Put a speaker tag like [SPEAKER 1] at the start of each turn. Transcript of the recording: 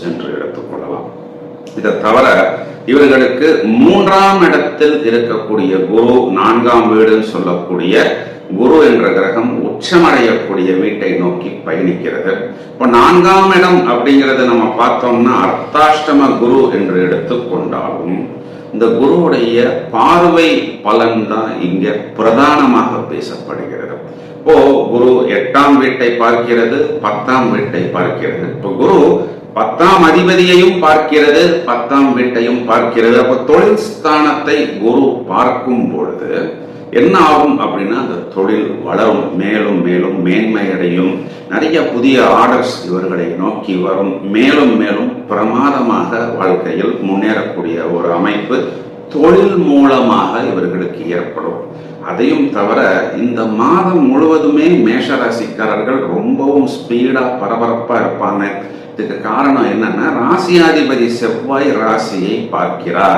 [SPEAKER 1] என்று எடுத்துக்கொள்ளலாம். இதை தவிர இவர்களுக்கு 3ஆம் இடத்தில் இருக்கக்கூடிய குரு 4ஆம் வீடுன்னு சொல்லக்கூடிய குரு என்ற கிரகம் உச்சமடையக்கூடிய வீட்டை நோக்கி பயணிக்கிறது. இப்போ 4ஆம் இடம் அப்படிங்கிறது நம்ம பார்த்தோம்னா அர்த்தாஷ்டம குரு என்று எடுத்துக்கொண்டாலும் இந்த குருவுடைய பார்வை பலன் தான் இங்க பிரதானமாக பேசப்படுகிறது. இப்போ குரு 8ஆம் வீட்டை பார்க்கிறது, 10ஆம் வீட்டை பார்க்கிறது. இப்போ குரு 10ஆம் அதிபதியையும் பார்க்கிறது, 10ஆம் வீட்டையும் பார்க்கிறது. அப்போ தொழில் ஸ்தானத்தை குரு பார்க்கும் பொழுது என்ன ஆகும் அப்படின்னா அந்த தொழில் வளரும், மேலும் மேலும் மேன்மையடையும், நிறைய புதிய ஆர்டர்ஸ் இவர்களை நோக்கி வரும், மேலும் மேலும் பிரமாதமாக வாழ்க்கையில் முன்னேறக்கூடிய ஒரு அமைப்பு தொழில் மூலமாக இவர்களுக்கு ஏற்படும். அதையும் தவிர இந்த மாதம் முழுவதுமே மேஷராசிக்காரர்கள் ரொம்பவும் ஸ்பீடா பரபரப்பா இருப்பாங்க. இதுக்கு காரணம் என்னன்னா ராசியாதிபதி செவ்வாய் ராசியை பார்க்கிறார்.